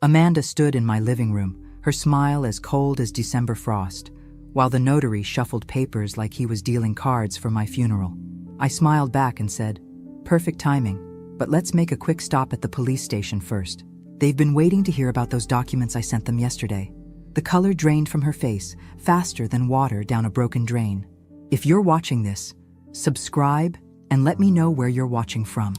Amanda stood in my living room, her smile as cold as December frost, while the notary shuffled papers like he was dealing cards for my funeral. I smiled back and said, "Perfect timing, but let's make a quick stop at the police station first. They've been waiting to hear about those documents I sent them yesterday." The color drained from her face, faster than water down a broken drain. If you're watching this, subscribe and let me know where you're watching from.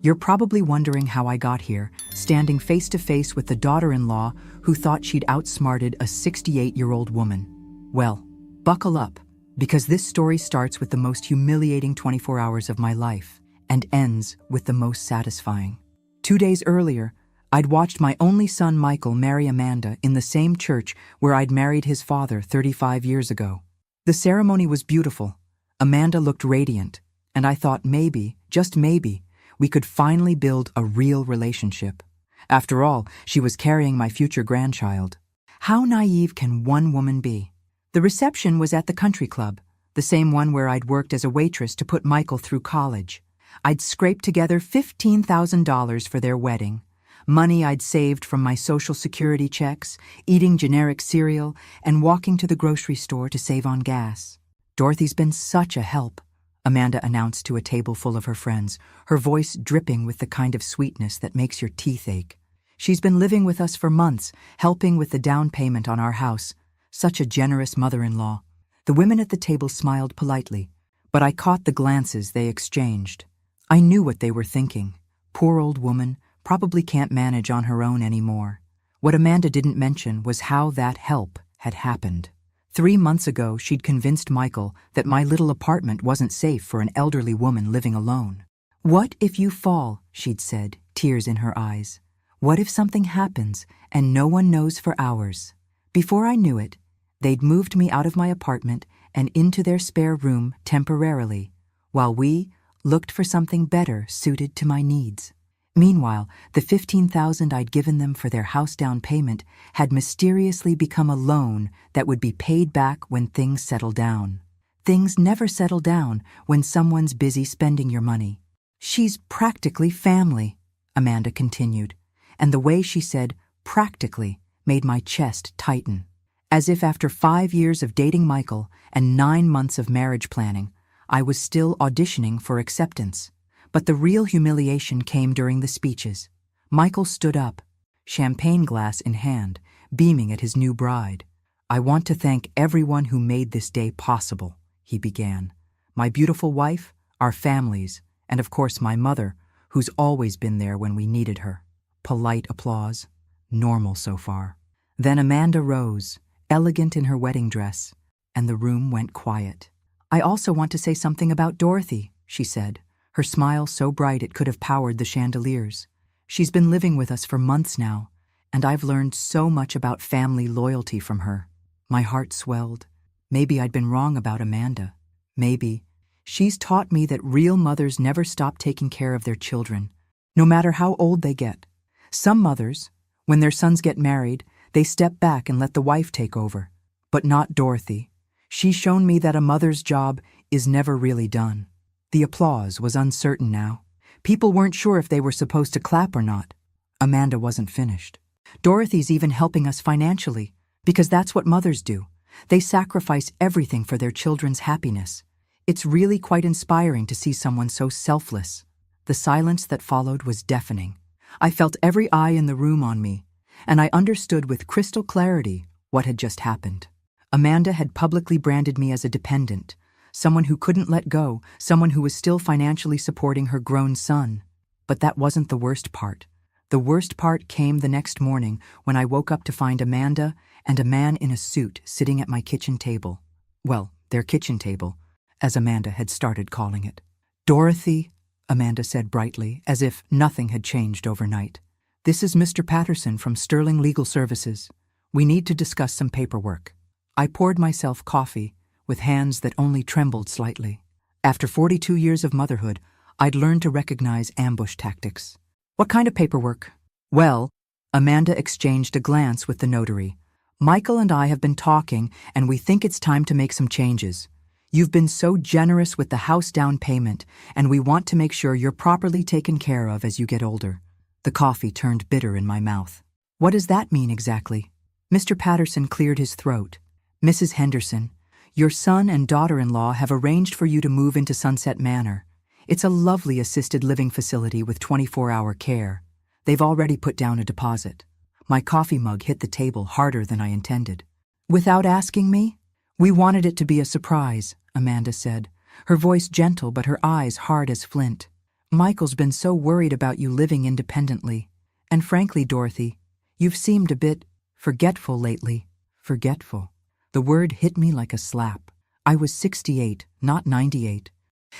You're probably wondering how I got here, standing face to face with the daughter-in-law who thought she'd outsmarted a 68-year-old woman. Well, buckle up, because this story starts with the most humiliating 24 hours of my life and ends with the most satisfying. 2 days earlier, I'd watched my only son Michael marry Amanda in the same church where I'd married his father 35 years ago. The ceremony was beautiful. Amanda looked radiant, and I thought maybe, just maybe, we could finally build a real relationship. After all, she was carrying my future grandchild. How naive can one woman be? The reception was at the country club, the same one where I'd worked as a waitress to put Michael through college. I'd scraped together $15,000 for their wedding, money I'd saved from my Social Security checks, eating generic cereal, and walking to the grocery store to save on gas. "Dorothy's been such a help," Amanda announced to a table full of her friends, her voice dripping with the kind of sweetness that makes your teeth ache. "She's been living with us for months, helping with the down payment on our house. Such a generous mother-in-law." The women at the table smiled politely, but I caught the glances they exchanged. I knew what they were thinking. Poor old woman, probably can't manage on her own anymore. What Amanda didn't mention was how that help had happened. 3 months ago, she'd convinced Michael that my little apartment wasn't safe for an elderly woman living alone. "What if you fall?" she'd said, tears in her eyes. "What if something happens and no one knows for hours?" Before I knew it, they'd moved me out of my apartment and into their spare room temporarily, while we looked for something better suited to my needs. Meanwhile, the $15,000 I'd given them for their house down payment had mysteriously become a loan that would be paid back when things settle down. Things never settle down when someone's busy spending your money. "She's practically family," Amanda continued, and the way she said "practically" made my chest tighten. As if after 5 years of dating Michael and 9 months of marriage planning, I was still auditioning for acceptance. But the real humiliation came during the speeches. Michael stood up, champagne glass in hand, beaming at his new bride. "I want to thank everyone who made this day possible," he began. "My beautiful wife, our families, and of course my mother, who's always been there when we needed her." Polite applause. Normal so far. Then Amanda rose, elegant in her wedding dress, and the room went quiet. "I also want to say something about Dorothy," she said, her smile so bright it could have powered the chandeliers. "She's been living with us for months now, and I've learned so much about family loyalty from her." My heart swelled. Maybe I'd been wrong about Amanda. Maybe. She's taught me that real mothers never stop taking care of their children, no matter how old they get. Some mothers, when their sons get married, they step back and let the wife take over. But not Dorothy. She's shown me that a mother's job is never really done. The applause was uncertain now. People weren't sure if they were supposed to clap or not. Amanda wasn't finished. "Dorothy's even helping us financially, because that's what mothers do. They sacrifice everything for their children's happiness. It's really quite inspiring to see someone so selfless." The silence that followed was deafening. I felt every eye in the room on me, and I understood with crystal clarity what had just happened. Amanda had publicly branded me as a dependent, someone who couldn't let go, someone who was still financially supporting her grown son. But that wasn't the worst part. The worst part came the next morning when I woke up to find Amanda and a man in a suit sitting at my kitchen table. Well, their kitchen table, as Amanda had started calling it. "Dorothy," Amanda said brightly, as if nothing had changed overnight. "This is Mr. Patterson from Sterling Legal Services. We need to discuss some paperwork." I poured myself coffee, with hands that only trembled slightly. After 42 years of motherhood, I'd learned to recognize ambush tactics. "What kind of paperwork?" "Well," Amanda exchanged a glance with the notary. "Michael and I have been talking, and we think it's time to make some changes. You've been so generous with the house down payment, and we want to make sure you're properly taken care of as you get older." The coffee turned bitter in my mouth. What does that mean exactly? Mr. Patterson cleared his throat. Mrs. Henderson, your son and daughter-in-law have arranged for you to move into Sunset Manor. It's a lovely assisted living facility with 24-hour care. They've already put down a deposit. My coffee mug hit the table harder than I intended. Without asking me? We wanted it to be a surprise, Amanda said, her voice gentle but her eyes hard as flint. Michael's been so worried about you living independently. And frankly, Dorothy, you've seemed a bit forgetful lately. Forgetful. The word hit me like a slap. I was 68, not 98.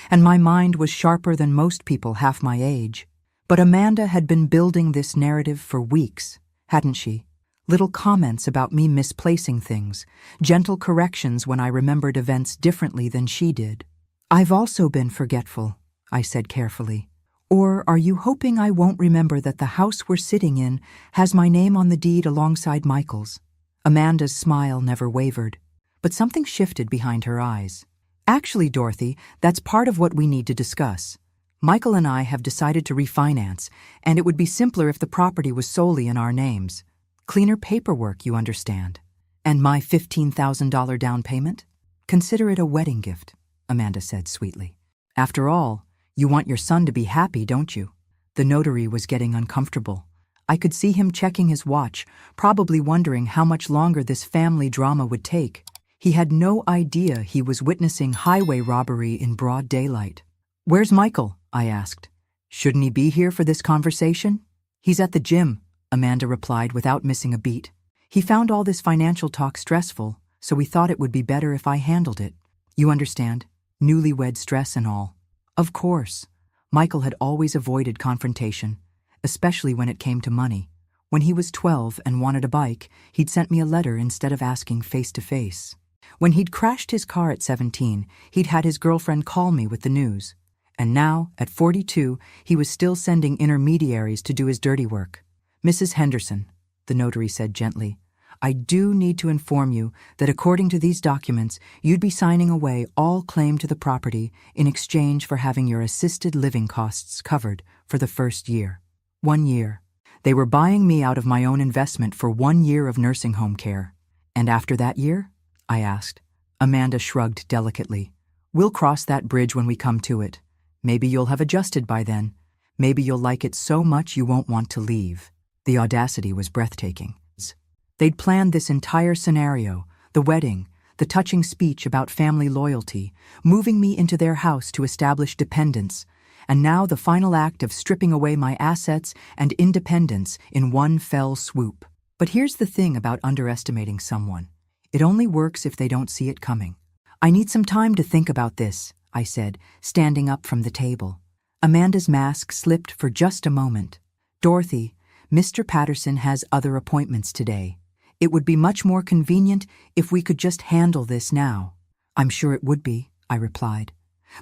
And my mind was sharper than most people half my age. But Amanda had been building this narrative for weeks, hadn't she? Little comments about me misplacing things, gentle corrections when I remembered events differently than she did. I've also been forgetful, I said carefully. Or are you hoping I won't remember that the house we're sitting in has my name on the deed alongside Michael's? Amanda's smile never wavered, but something shifted behind her eyes. Actually, Dorothy, that's part of what we need to discuss. Michael and I have decided to refinance, and it would be simpler if the property was solely in our names. Cleaner paperwork, you understand. And my $15,000 down payment? Consider it a wedding gift, Amanda said sweetly. After all, you want your son to be happy, don't you? The notary was getting uncomfortable. I could see him checking his watch, probably wondering how much longer this family drama would take. He had no idea he was witnessing highway robbery in broad daylight. Where's Michael? I asked. Shouldn't he be here for this conversation? He's at the gym, Amanda replied without missing a beat. He found all this financial talk stressful, so we thought it would be better if I handled it. You understand? Newlywed stress and all. Of course. Michael had always avoided confrontation, especially when it came to money. When he was 12 and wanted a bike, he'd sent me a letter instead of asking face to face. When he'd crashed his car at 17, he'd had his girlfriend call me with the news. And now, at 42, he was still sending intermediaries to do his dirty work. Mrs. Henderson, the notary said gently, I do need to inform you that according to these documents, you'd be signing away all claim to the property in exchange for having your assisted living costs covered for the first year. 1 year. They were buying me out of my own investment for 1 year of nursing home care. And after that year? I asked. Amanda shrugged delicately. We'll cross that bridge when we come to it. Maybe you'll have adjusted by then. Maybe you'll like it so much you won't want to leave. The audacity was breathtaking. They'd planned this entire scenario, the wedding, the touching speech about family loyalty, moving me into their house to establish dependence, and now the final act of stripping away my assets and independence in one fell swoop. But here's the thing about underestimating someone. It only works if they don't see it coming. I need some time to think about this, I said, standing up from the table. Amanda's mask slipped for just a moment. Dorothy, Mr. Patterson has other appointments today. It would be much more convenient if we could just handle this now. I'm sure it would be, I replied.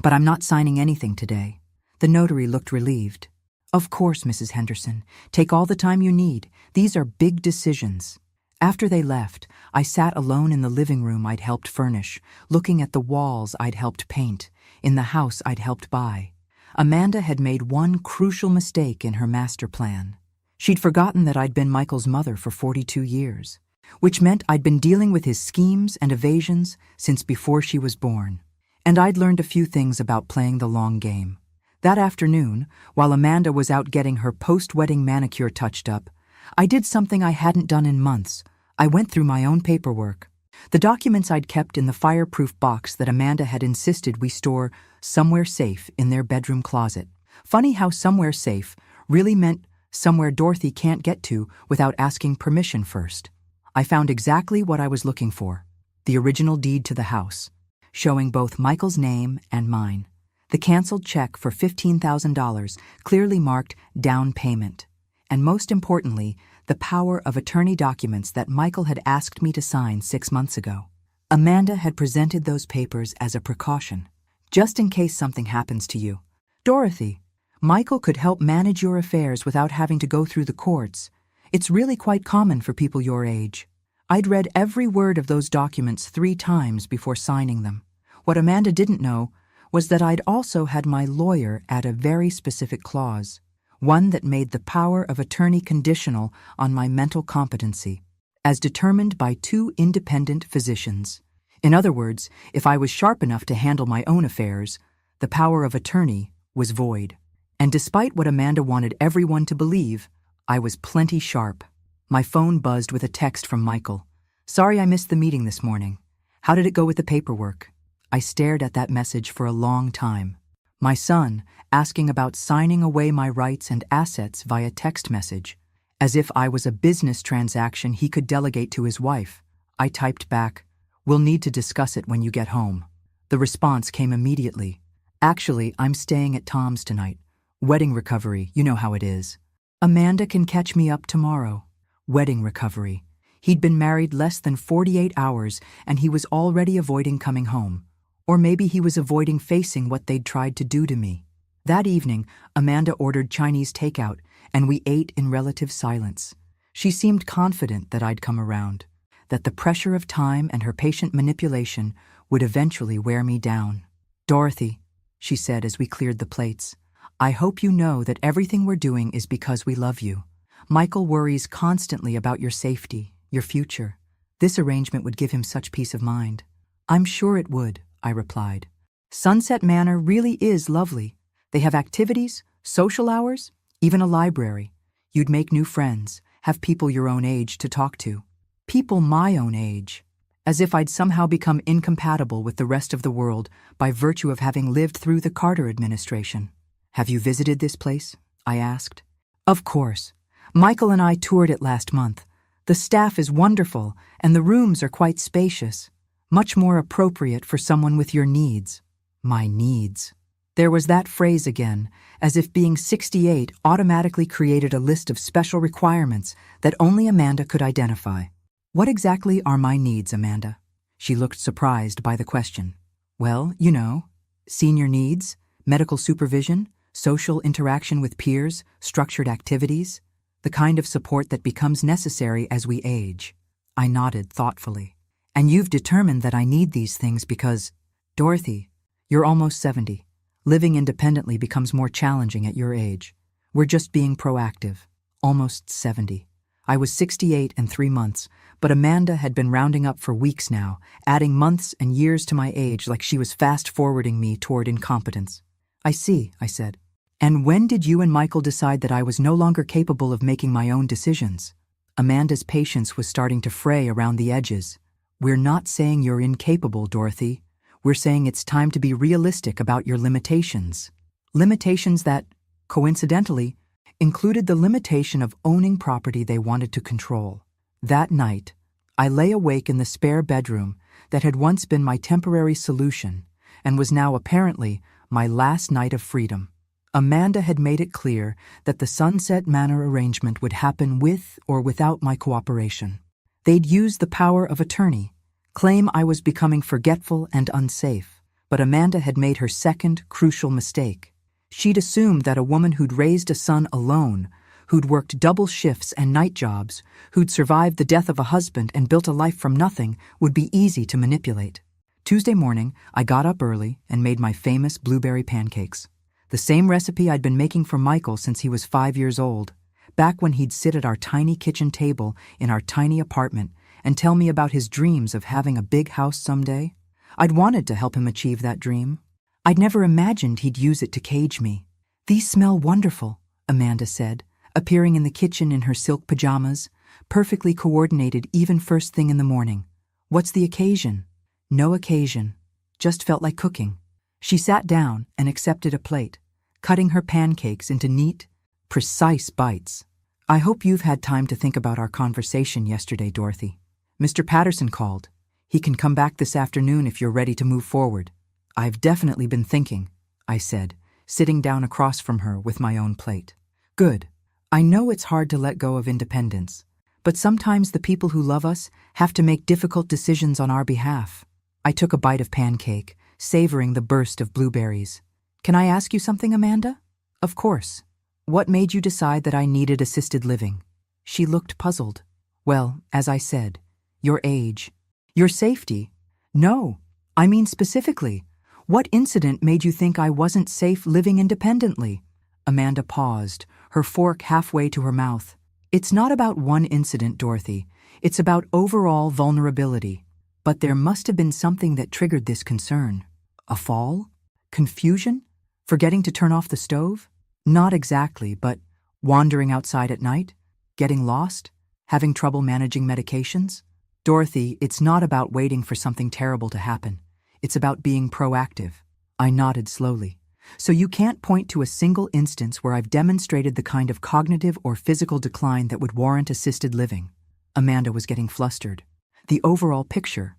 But I'm not signing anything today. The notary looked relieved. Of course, Mrs. Henderson. Take all the time you need. These are big decisions. After they left, I sat alone in the living room I'd helped furnish, looking at the walls I'd helped paint, in the house I'd helped buy. Amanda had made one crucial mistake in her master plan. She'd forgotten that I'd been Michael's mother for 42 years, which meant I'd been dealing with his schemes and evasions since before she was born. And I'd learned a few things about playing the long game. That afternoon, while Amanda was out getting her post-wedding manicure touched up, I did something I hadn't done in months. I went through my own paperwork. The documents I'd kept in the fireproof box that Amanda had insisted we store somewhere safe in their bedroom closet. Funny how somewhere safe really meant somewhere Dorothy can't get to without asking permission first. I found exactly what I was looking for. The original deed to the house, showing both Michael's name and mine. The canceled check for $15,000, clearly marked down payment. And most importantly, the power of attorney documents that Michael had asked me to sign 6 months ago. Amanda had presented those papers as a precaution, just in case something happens to you. Dorothy, Michael could help manage your affairs without having to go through the courts. It's really quite common for people your age. I'd read every word of those documents 3 times before signing them. What Amanda didn't know was that I'd also had my lawyer add a very specific clause. one that made the power of attorney conditional on my mental competency, as determined by two independent physicians. In other words, if I was sharp enough to handle my own affairs, the power of attorney was void. And despite what Amanda wanted everyone to believe, I was plenty sharp. My phone buzzed with a text from Michael. "Sorry I missed the meeting this morning. How did it go with the paperwork?" I stared at that message for a long time. My son, asking about signing away my rights and assets via text message, as if I was a business transaction he could delegate to his wife. I typed back, "We'll need to discuss it when you get home." The response came immediately. "Actually, I'm staying at Tom's tonight. Wedding recovery, you know how it is. Amanda can catch me up tomorrow." Wedding recovery. He'd been married less than 48 hours and he was already avoiding coming home. Or maybe he was avoiding facing what they'd tried to do to me. That evening, Amanda ordered Chinese takeout and we ate in relative silence. She seemed confident that I'd come around, that the pressure of time and her patient manipulation would eventually wear me down. "Dorothy," she said as we cleared the plates, "I hope you know that everything we're doing is because we love you. Michael worries constantly about your safety, your future. This arrangement would give him such peace of mind." "I'm sure it would," I replied. "Sunset Manor really is lovely. They have activities, social hours, even a library. You'd make new friends, have people your own age to talk to. People my own age. As if I'd somehow become incompatible with the rest of the world by virtue of having lived through the Carter administration." "Have you visited this place?" I asked. "Of course. Michael and I toured it last month. The staff is wonderful, and the rooms are quite spacious. Much more appropriate for someone with your needs." My needs. There was that phrase again, as if being 68 automatically created a list of special requirements that only Amanda could identify. "What exactly are my needs, Amanda?" She looked surprised by the question. "Well, you know, senior needs, medical supervision, social interaction with peers, structured activities, the kind of support that becomes necessary as we age." I nodded thoughtfully. "And you've determined that I need these things because, Dorothy, you're almost 70. Living independently becomes more challenging at your age. We're just being proactive. Almost 70. I was 68 and 3 months, but Amanda had been rounding up for weeks now, adding months and years to my age like she was fast-forwarding me toward incompetence. "I see," I said. "And when did you and Michael decide that I was no longer capable of making my own decisions?" Amanda's patience was starting to fray around the edges. "We're not saying you're incapable, Dorothy. We're saying it's time to be realistic about your limitations." Limitations that, coincidentally, included the limitation of owning property they wanted to control. That night, I lay awake in the spare bedroom that had once been my temporary solution and was now apparently my last night of freedom. Amanda had made it clear that the Sunset Manor arrangement would happen with or without my cooperation. They'd use the power of attorney, claim I was becoming forgetful and unsafe, but Amanda had made her second crucial mistake. She'd assumed that a woman who'd raised a son alone, who'd worked double shifts and night jobs, who'd survived the death of a husband and built a life from nothing, would be easy to manipulate. Tuesday morning, I got up early and made my famous blueberry pancakes. The same recipe I'd been making for Michael since he was 5 years old, back when he'd sit at our tiny kitchen table in our tiny apartment and tell me about his dreams of having a big house someday. I'd wanted to help him achieve that dream. I'd never imagined he'd use it to cage me. "These smell wonderful," Amanda said, appearing in the kitchen in her silk pajamas, perfectly coordinated even first thing in the morning. "What's the occasion?" "No occasion. Just felt like cooking." She sat down and accepted a plate, cutting her pancakes into neat, precise bites. "I hope you've had time to think about our conversation yesterday, Dorothy. Mr. Patterson called. He can come back this afternoon if you're ready to move forward." "I've definitely been thinking," I said, sitting down across from her with my own plate. "Good. I know it's hard to let go of independence, but sometimes the people who love us have to make difficult decisions on our behalf." I took a bite of pancake, savoring the burst of blueberries. "Can I ask you something, Amanda?" "Of course. What made you decide that I needed assisted living?" She looked puzzled. "Well, as I said, your age. Your safety." "No, I mean specifically. What incident made you think I wasn't safe living independently?" Amanda paused, her fork halfway to her mouth. It's not about one incident, Dorothy. It's about overall vulnerability. But there must have been something that triggered this concern. A fall? Confusion? Forgetting to turn off the stove? Not exactly, but wandering outside at night? Getting lost? Having trouble managing medications? Dorothy, it's not about waiting for something terrible to happen. It's about being proactive. I nodded slowly. So you can't point to a single instance where I've demonstrated the kind of cognitive or physical decline that would warrant assisted living. Amanda was getting flustered. The overall picture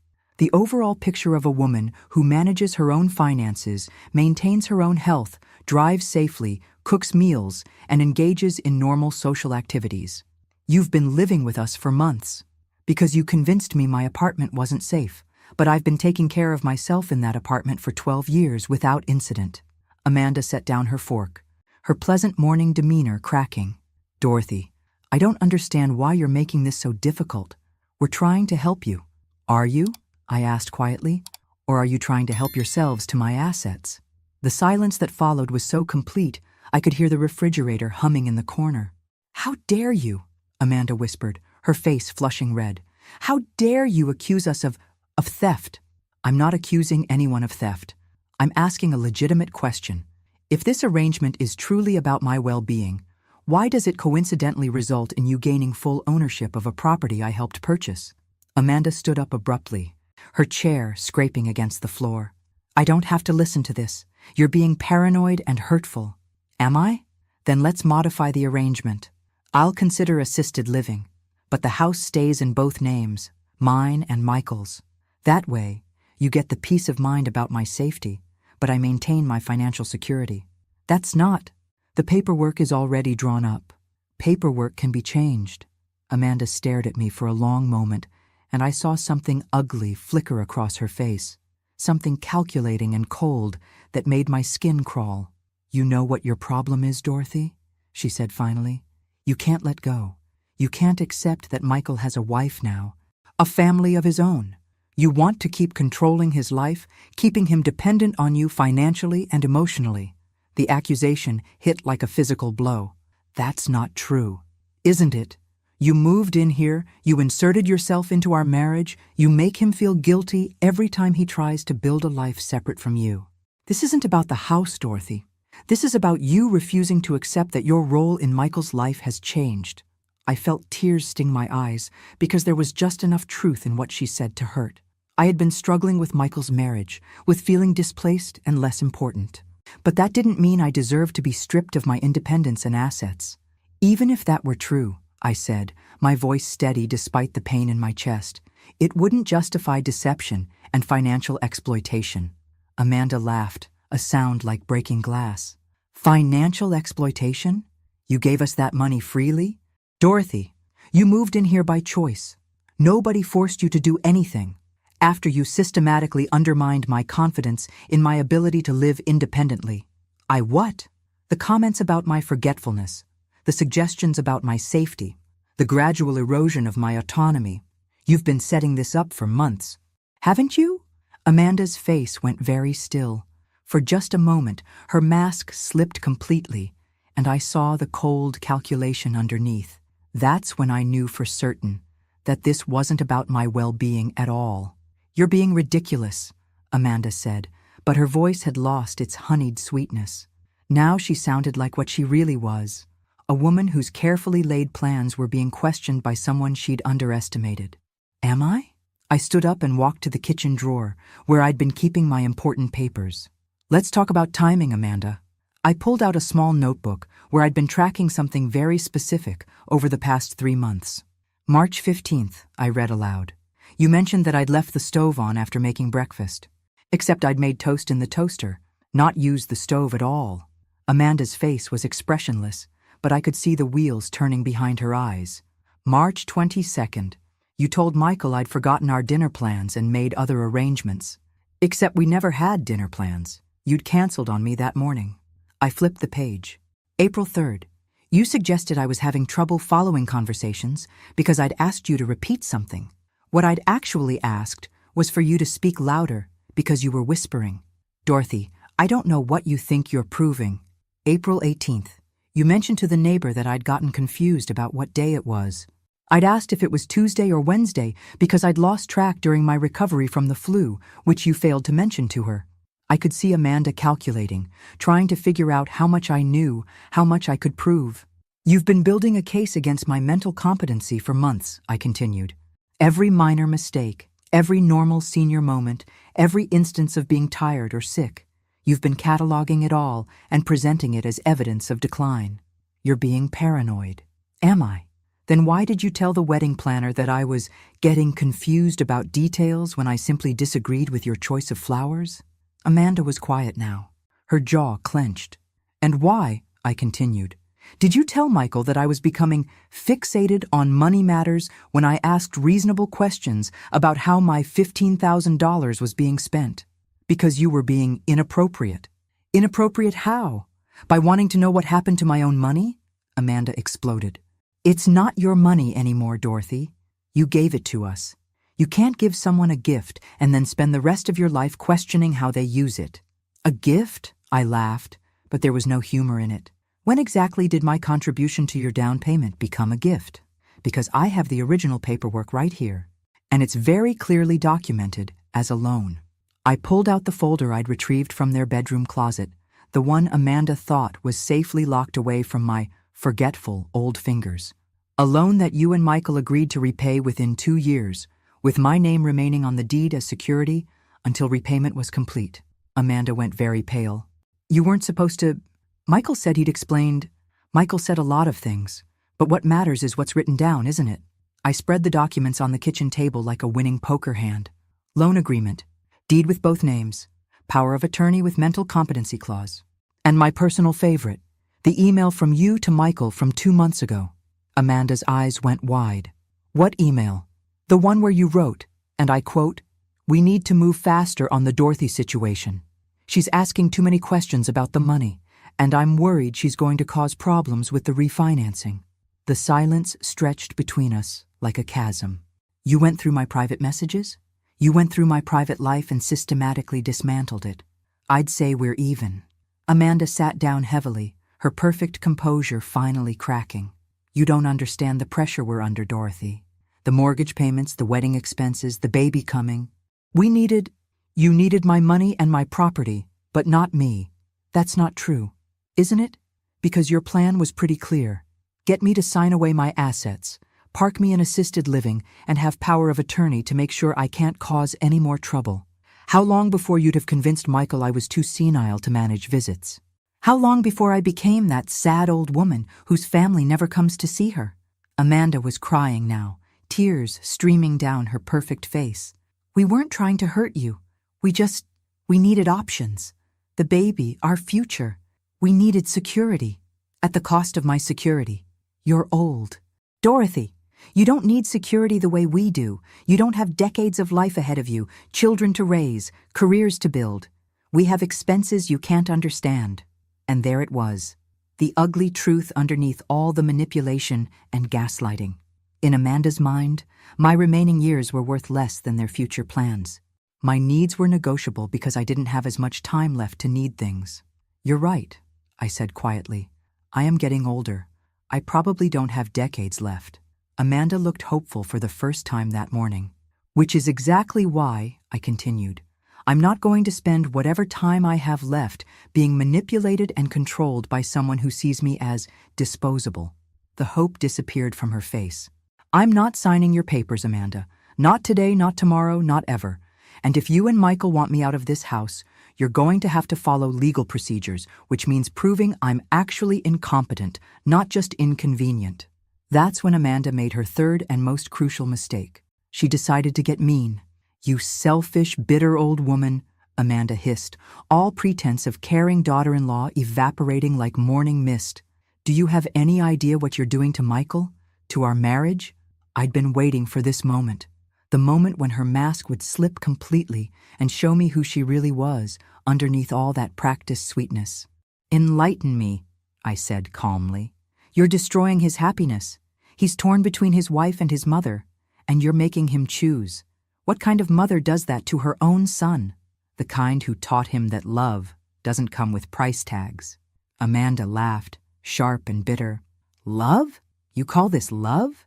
of a woman who manages her own finances, maintains her own health, drives safely, cooks meals, and engages in normal social activities. You've been living with us for months. Because you convinced me my apartment wasn't safe, but I've been taking care of myself in that apartment for 12 years without incident. Amanda set down her fork, her pleasant morning demeanor cracking. Dorothy, I don't understand why you're making this so difficult. We're trying to help you. Are you? I asked quietly. Or are you trying to help yourselves to my assets? The silence that followed was so complete, I could hear the refrigerator humming in the corner. How dare you? Amanda whispered, her face flushing red. How dare you accuse us of theft? I'm not accusing anyone of theft. I'm asking a legitimate question. If this arrangement is truly about my well-being, why does it coincidentally result in you gaining full ownership of a property I helped purchase? Amanda stood up abruptly, her chair scraping against the floor. I don't have to listen to this. You're being paranoid and hurtful. Am I? Then let's modify the arrangement. I'll consider assisted living, but the house stays in both names, mine and Michael's. That way, you get the peace of mind about my safety, but I maintain my financial security. That's not. The paperwork is already drawn up. Paperwork can be changed. Amanda stared at me for a long moment, and I saw something ugly flicker across her face, something calculating and cold that made my skin crawl. You know what your problem is, Dorothy? She said finally. You can't let go. You can't accept that Michael has a wife now, a family of his own. You want to keep controlling his life, keeping him dependent on you financially and emotionally. The accusation hit like a physical blow. That's not true, isn't it? You moved in here, you inserted yourself into our marriage, you make him feel guilty every time he tries to build a life separate from you. This isn't about the house, Dorothy. This is about you refusing to accept that your role in Michael's life has changed. I felt tears sting my eyes because there was just enough truth in what she said to hurt. I had been struggling with Michael's marriage, with feeling displaced and less important. But that didn't mean I deserved to be stripped of my independence and assets. Even if that were true, I said, my voice steady despite the pain in my chest, it wouldn't justify deception and financial exploitation. Amanda laughed, a sound like breaking glass. Financial exploitation? You gave us that money freely? Dorothy, you moved in here by choice. Nobody forced you to do anything. After you systematically undermined my confidence in my ability to live independently. I what? The comments about my forgetfulness, the suggestions about my safety, the gradual erosion of my autonomy. You've been setting this up for months. Haven't you? Amanda's face went very still. For just a moment, her mask slipped completely, and I saw the cold calculation underneath. That's when I knew for certain that this wasn't about my well-being at all. You're being ridiculous, Amanda said, but her voice had lost its honeyed sweetness. Now she sounded like what she really was, a woman whose carefully laid plans were being questioned by someone she'd underestimated. Am I? I stood up and walked to the kitchen drawer, where I'd been keeping my important papers. Let's talk about timing, Amanda. I pulled out a small notebook where I'd been tracking something very specific over the past 3 months. March 15th, I read aloud. You mentioned that I'd left the stove on after making breakfast. Except I'd made toast in the toaster, not used the stove at all. Amanda's face was expressionless, but I could see the wheels turning behind her eyes. March 22nd. You told Michael I'd forgotten our dinner plans and made other arrangements. Except we never had dinner plans. You'd canceled on me that morning. I flipped the page. April 3rd. You suggested I was having trouble following conversations because I'd asked you to repeat something. What I'd actually asked was for you to speak louder because you were whispering. Dorothy, I don't know what you think you're proving. April 18th. You mentioned to the neighbor that I'd gotten confused about what day it was. I'd asked if it was Tuesday or Wednesday because I'd lost track during my recovery from the flu, which you failed to mention to her. I could see Amanda calculating, trying to figure out how much I knew, how much I could prove. You've been building a case against my mental competency for months, I continued. Every minor mistake, every normal senior moment, every instance of being tired or sick. You've been cataloging it all and presenting it as evidence of decline. You're being paranoid. Am I? Then why did you tell the wedding planner that I was getting confused about details when I simply disagreed with your choice of flowers? Amanda was quiet now, her jaw clenched. And why, I continued, did you tell Michael that I was becoming fixated on money matters when I asked reasonable questions about how my $15,000 was being spent? Because you were being inappropriate. Inappropriate how? By wanting to know what happened to my own money? Amanda exploded. It's not your money anymore, Dorothy. You gave it to us. You can't give someone a gift and then spend the rest of your life questioning how they use it. A gift? I laughed, but there was no humor in it. When exactly did my contribution to your down payment become a gift? Because I have the original paperwork right here, and it's very clearly documented as a loan. I pulled out the folder I'd retrieved from their bedroom closet, the one Amanda thought was safely locked away from my forgetful old fingers. A loan that you and Michael agreed to repay within 2 years, with my name remaining on the deed as security until repayment was complete. Amanda went very pale. You weren't supposed to... Michael said he'd explained. Michael said a lot of things, but what matters is what's written down, isn't it? I spread the documents on the kitchen table like a winning poker hand. Loan agreement, deed with both names, power of attorney with mental competency clause. And my personal favorite, the email from you to Michael from 2 months ago. Amanda's eyes went wide. What email? The one where you wrote, and I quote, "We need to move faster on the Dorothy situation. She's asking too many questions about the money, and I'm worried she's going to cause problems with the refinancing." The silence stretched between us like a chasm. You went through my private messages? You went through my private life and systematically dismantled it. I'd say we're even. Amanda sat down heavily, her perfect composure finally cracking. You don't understand the pressure we're under, Dorothy. The mortgage payments, the wedding expenses, the baby coming. You needed my money and my property, but not me. That's not true, isn't it? Because your plan was pretty clear. Get me to sign away my assets, park me in assisted living, and have power of attorney to make sure I can't cause any more trouble. How long before you'd have convinced Michael I was too senile to manage visits? How long before I became that sad old woman whose family never comes to see her? Amanda was crying now, tears streaming down her perfect face. We weren't trying to hurt you. We needed options. The baby, our future. We needed security. At the cost of my security. You're old. Dorothy, you don't need security the way we do. You don't have decades of life ahead of you, children to raise, careers to build. We have expenses you can't understand. And there it was, the ugly truth underneath all the manipulation and gaslighting. In Amanda's mind, my remaining years were worth less than their future plans. My needs were negotiable because I didn't have as much time left to need things. You're right, I said quietly. I am getting older. I probably don't have decades left. Amanda looked hopeful for the first time that morning. Which is exactly why, I continued, I'm not going to spend whatever time I have left being manipulated and controlled by someone who sees me as disposable. The hope disappeared from her face. I'm not signing your papers, Amanda. Not today, not tomorrow, not ever. And if you and Michael want me out of this house, you're going to have to follow legal procedures, which means proving I'm actually incompetent, not just inconvenient. That's when Amanda made her third and most crucial mistake. She decided to get mean. You selfish, bitter old woman, Amanda hissed, all pretense of caring daughter-in-law evaporating like morning mist. Do you have any idea what you're doing to Michael? To our marriage? I'd been waiting for this moment. The moment when her mask would slip completely and show me who she really was underneath all that practiced sweetness. Enlighten me, I said calmly. You're destroying his happiness. He's torn between his wife and his mother, and you're making him choose. What kind of mother does that to her own son? The kind who taught him that love doesn't come with price tags. Amanda laughed, sharp and bitter. Love? You call this love?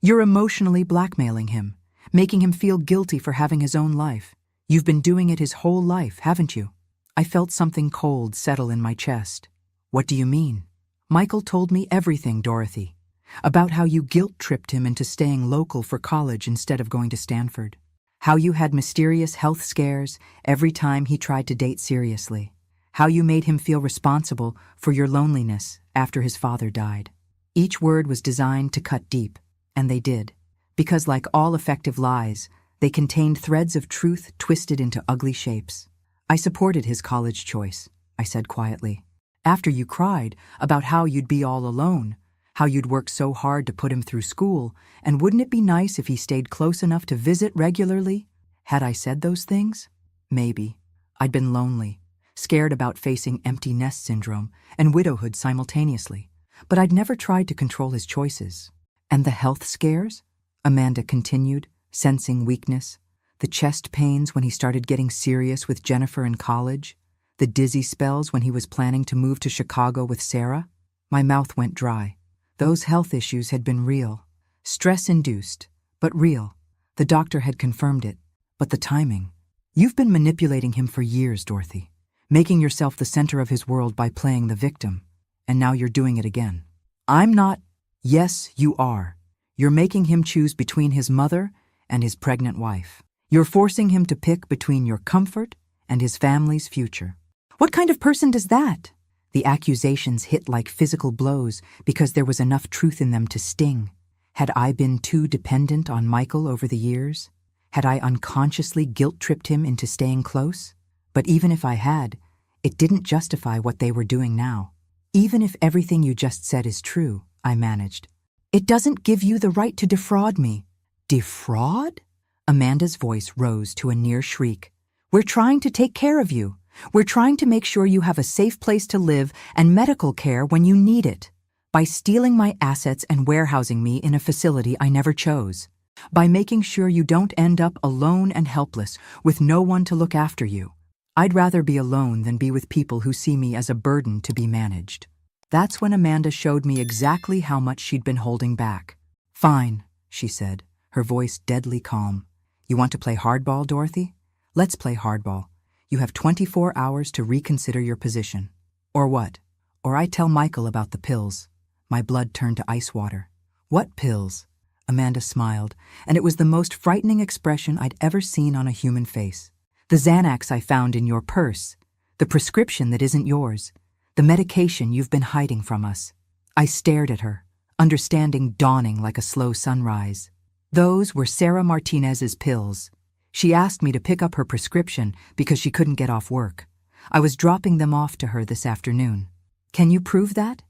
You're emotionally blackmailing him, making him feel guilty for having his own life. You've been doing it his whole life, haven't you? I felt something cold settle in my chest. What do you mean? Michael told me everything, Dorothy. About how you guilt-tripped him into staying local for college instead of going to Stanford. How you had mysterious health scares every time he tried to date seriously. How you made him feel responsible for your loneliness after his father died. Each word was designed to cut deep, and they did, because like all effective lies, they contained threads of truth twisted into ugly shapes. I supported his college choice, I said quietly. After you cried about how you'd be all alone, how you'd worked so hard to put him through school, and wouldn't it be nice if he stayed close enough to visit regularly? Had I said those things? Maybe. I'd been lonely, scared about facing empty nest syndrome and widowhood simultaneously. But I'd never tried to control his choices. And the health scares? Amanda continued, sensing weakness. The chest pains when he started getting serious with Jennifer in college. The dizzy spells when he was planning to move to Chicago with Sarah. My mouth went dry. Those health issues had been real. Stress-induced, but real. The doctor had confirmed it. But the timing. You've been manipulating him for years, Dorothy. Making yourself the center of his world by playing the victim. And now you're doing it again. I'm not. Yes, you are. You're making him choose between his mother and his pregnant wife. You're forcing him to pick between your comfort and his family's future. What kind of person does that? The accusations hit like physical blows because there was enough truth in them to sting. Had I been too dependent on Michael over the years? Had I unconsciously guilt-tripped him into staying close? But even if I had, it didn't justify what they were doing now. Even if everything you just said is true, I managed. It doesn't give you the right to defraud me. Defraud? Amanda's voice rose to a near shriek. We're trying to take care of you. We're trying to make sure you have a safe place to live and medical care when you need it. By stealing my assets and warehousing me in a facility I never chose. By making sure you don't end up alone and helpless with no one to look after you. I'd rather be alone than be with people who see me as a burden to be managed. That's when Amanda showed me exactly how much she'd been holding back. Fine, she said, her voice deadly calm. You want to play hardball, Dorothy? Let's play hardball. You have 24 hours to reconsider your position. Or what? Or I tell Michael about the pills. My blood turned to ice water. What pills? Amanda smiled, and it was the most frightening expression I'd ever seen on a human face. The Xanax I found in your purse. The prescription that isn't yours. The medication you've been hiding from us. I stared at her, understanding dawning like a slow sunrise. Those were Sarah Martinez's pills. She asked me to pick up her prescription because she couldn't get off work. I was dropping them off to her this afternoon. Can you prove that?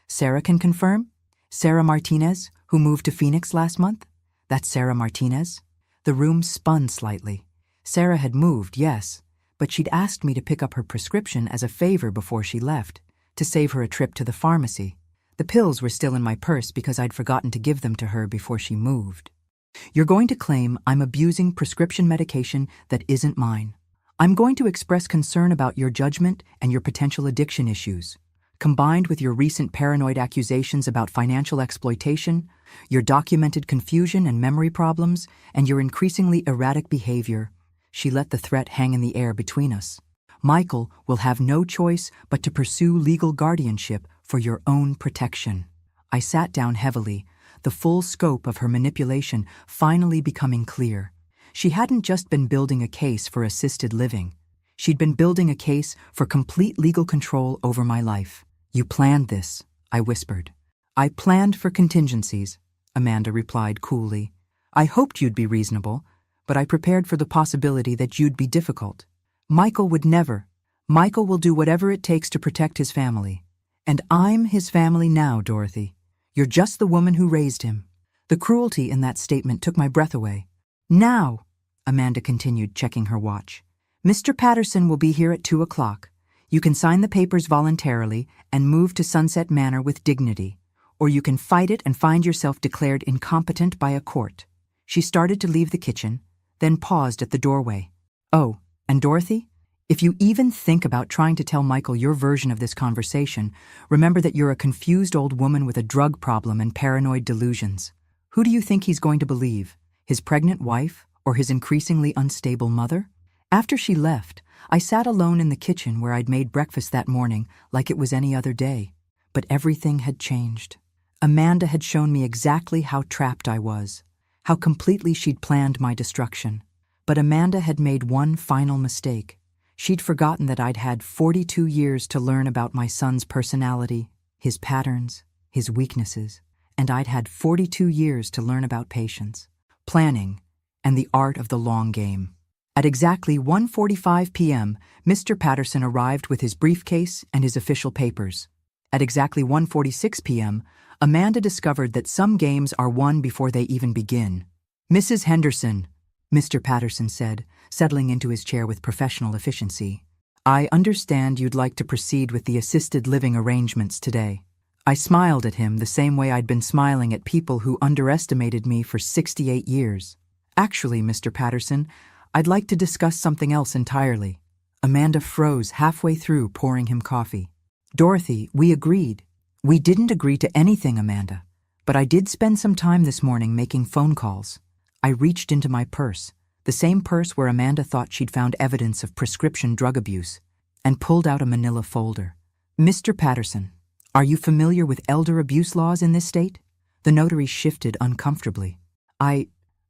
Sarah can confirm? Sarah Martinez, who moved to Phoenix last month? That's Sarah Martinez? The room spun slightly. Sarah had moved, yes, but she'd asked me to pick up her prescription as a favor before she left, to save her a trip to the pharmacy. The pills were still in my purse because I'd forgotten to give them to her before she moved. You're going to claim I'm abusing prescription medication that isn't mine. I'm going to express concern about your judgment and your potential addiction issues. Combined with your recent paranoid accusations about financial exploitation, your documented confusion and memory problems, and your increasingly erratic behavior, she let the threat hang in the air between us. Michael will have no choice but to pursue legal guardianship for your own protection. I sat down heavily, the full scope of her manipulation finally becoming clear. She hadn't just been building a case for assisted living. She'd been building a case for complete legal control over my life. You planned this, I whispered. I planned for contingencies, Amanda replied coolly. I hoped you'd be reasonable, but I prepared for the possibility that you'd be difficult. Michael would never. Michael will do whatever it takes to protect his family. And I'm his family now, Dorothy. You're just the woman who raised him. The cruelty in that statement took my breath away. Now, Amanda continued, checking her watch. Mr. Patterson will be here at 2 o'clock. You can sign the papers voluntarily and move to Sunset Manor with dignity, or you can fight it and find yourself declared incompetent by a court. She started to leave the kitchen, then paused at the doorway. Oh, and Dorothy, If you even think about trying to tell Michael your version of this conversation, remember that you're a confused old woman with a drug problem and paranoid delusions. Who do you think he's going to believe? His pregnant wife or his increasingly unstable mother? After she left, I sat alone in the kitchen where I'd made breakfast that morning like it was any other day. But everything had changed. Amanda had shown me exactly how trapped I was, how completely she'd planned my destruction. But Amanda had made one final mistake. She'd forgotten that I'd had 42 years to learn about my son's personality, his patterns, his weaknesses, and I'd had 42 years to learn about patience, planning, and the art of the long game. At exactly 1:45 p.m., Mr. Patterson arrived with his briefcase and his official papers. At exactly 1:46 p.m., Amanda discovered that some games are won before they even begin. "Mrs. Henderson," Mr. Patterson said, settling into his chair with professional efficiency, "I understand you'd like to proceed with the assisted living arrangements today." I smiled at him the same way I'd been smiling at people who underestimated me for 68 years. "Actually, Mr. Patterson, I'd like to discuss something else entirely." Amanda froze halfway through pouring him coffee. "Dorothy, we agreed." "We didn't agree to anything, Amanda. But I did spend some time this morning making phone calls." I reached into my purse, the same purse where Amanda thought she'd found evidence of prescription drug abuse, and pulled out a manila folder. "Mr. Patterson, are you familiar with elder abuse laws in this state?" The notary shifted uncomfortably.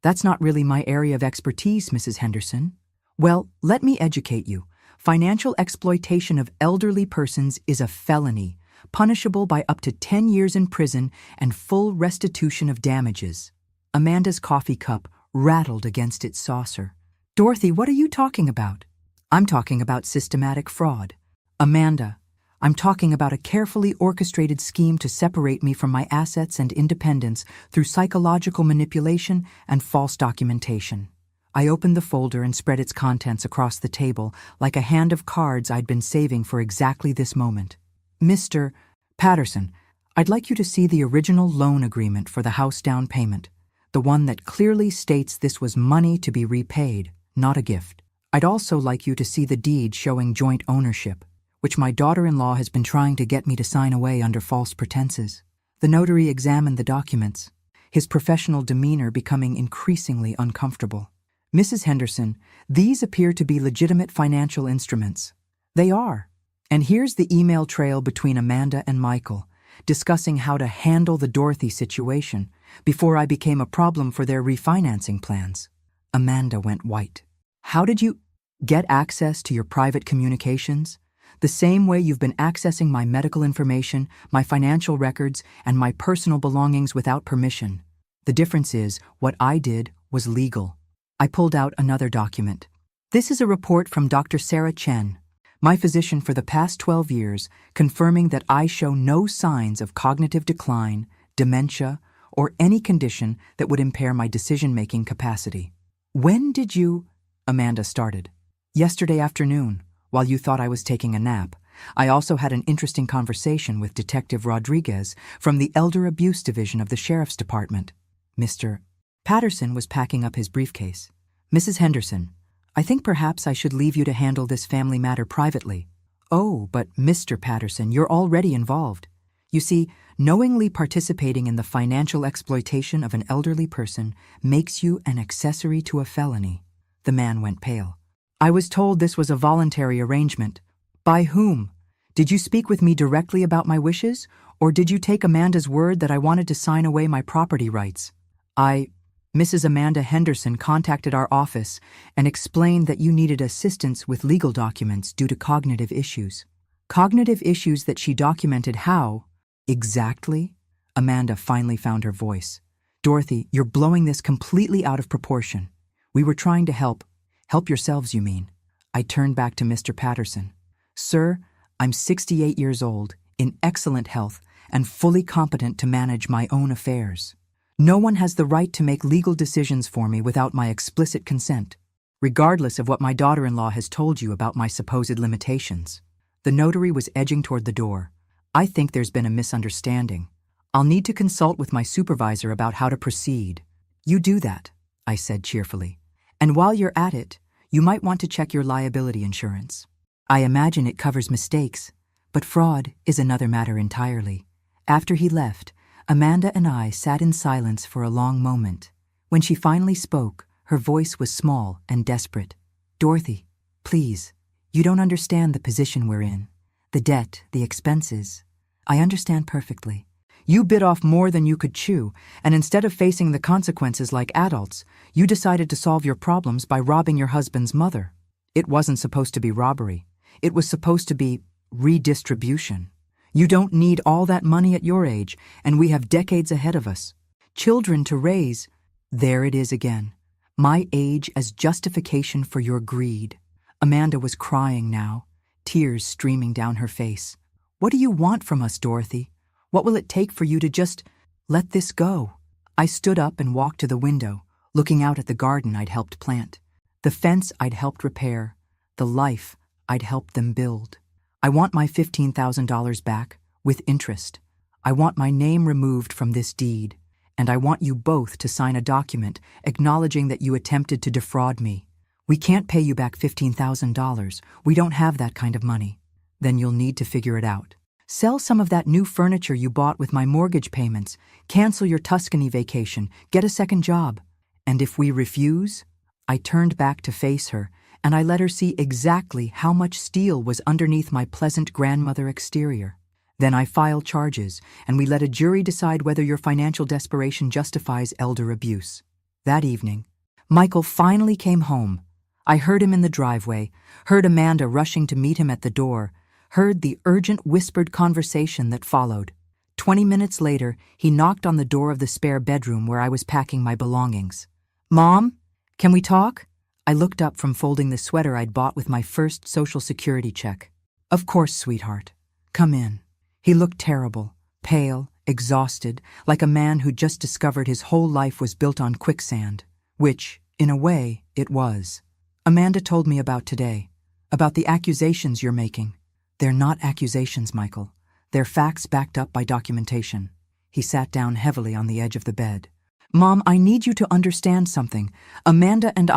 That's not really my area of expertise, Mrs. Henderson." "Well, let me educate you. Financial exploitation of elderly persons is a felony, punishable by up to 10 years in prison and full restitution of damages." Amanda's coffee cup rattled against its saucer. "Dorothy, what are you talking about?" "I'm talking about systematic fraud. Amanda, I'm talking about a carefully orchestrated scheme to separate me from my assets and independence through psychological manipulation and false documentation." I opened the folder and spread its contents across the table like a hand of cards I'd been saving for exactly this moment. "Mr. Patterson, I'd like you to see the original loan agreement for the house down payment, the one that clearly states this was money to be repaid, not a gift. I'd also like you to see the deed showing joint ownership, which my daughter-in-law has been trying to get me to sign away under false pretenses." The notary examined the documents, his professional demeanor becoming increasingly uncomfortable. "Mrs. Henderson, these appear to be legitimate financial instruments." "They are. And here's the email trail between Amanda and Michael, discussing how to handle the Dorothy situation before I became a problem for their refinancing plans." Amanda went white. "How did you get access to your private communications? The same way you've been accessing my medical information, my financial records, and my personal belongings without permission. The difference is, what I did was legal." I pulled out another document. "This is a report from Dr. Sarah Chen, my physician for the past 12 years, confirming that I show no signs of cognitive decline, dementia, or any condition that would impair my decision-making capacity." "When did you—" Amanda started. "Yesterday afternoon, while you thought I was taking a nap. I also had an interesting conversation with Detective Rodriguez from the Elder Abuse Division of the Sheriff's Department." Mr. Patterson was packing up his briefcase. "Mrs. Henderson, I think perhaps I should leave you to handle this family matter privately." "Oh, but Mr. Patterson, you're already involved. You see, knowingly participating in the financial exploitation of an elderly person makes you an accessory to a felony." The man went pale. "I was told this was a voluntary arrangement." "By whom? Did you speak with me directly about my wishes, or did you take Amanda's word that I wanted to sign away my property rights?" Mrs. Amanda Henderson contacted our office and explained that you needed assistance with legal documents due to cognitive issues." "Cognitive issues that she documented how?" "Exactly?" Amanda finally found her voice. "Dorothy, you're blowing this completely out of proportion. We were trying to help. Help yourselves, you mean." I turned back to Mr. Patterson. "Sir, I'm 68 years old, in excellent health, and fully competent to manage my own affairs. No one has the right to make legal decisions for me without my explicit consent, regardless of what my daughter-in-law has told you about my supposed limitations." The notary was edging toward the door. "I think there's been a misunderstanding. I'll need to consult with my supervisor about how to proceed." "You do that," I said cheerfully. "And while you're at it, You might want to check your liability insurance. I imagine it covers mistakes, but fraud is another matter entirely. After he left, Amanda and I sat in silence for a long moment. When she finally spoke, her voice was small and desperate. Dorothy, please, you don't understand the position we're in. The debt, the expenses. I understand perfectly. You bit off more than you could chew, and instead of facing the consequences like adults, you decided to solve your problems by robbing your husband's mother. It wasn't supposed to be robbery. It was supposed to be redistribution. You don't need all that money at your age, and we have decades ahead of us. Children to raise. There it is again. My age as justification for your greed. Amanda was crying now, tears streaming down her face. What do you want from us, Dorothy? What will it take for you to just let this go? I stood up and walked to the window, looking out at the garden I'd helped plant, the fence I'd helped repair, the life I'd helped them build. I want my $15,000 back, with interest. I want my name removed from this deed, and I want you both to sign a document acknowledging that you attempted to defraud me. We can't pay you back $15,000. We don't have that kind of money. Then you'll need to figure it out. Sell some of that new furniture you bought with my mortgage payments, cancel your Tuscany vacation, get a second job. And if we refuse? I turned back to face her, and I let her see exactly how much steel was underneath my pleasant grandmother exterior. Then I filed charges, and we let a jury decide whether your financial desperation justifies elder abuse. That evening, Michael finally came home. I heard him in the driveway, heard Amanda rushing to meet him at the door, heard the urgent whispered conversation that followed. 20 minutes later, he knocked on the door of the spare bedroom where I was packing my belongings. Mom, can we talk? I looked up from folding the sweater I'd bought with my first Social Security check. Of course, sweetheart. Come in. He looked terrible, pale, exhausted, like a man who'd just discovered his whole life was built on quicksand, which, in a way, it was. Amanda told me about today, about the accusations you're making. They're not accusations, Michael. They're facts backed up by documentation. He sat down heavily on the edge of the bed. Mom, I need you to understand something. Amanda and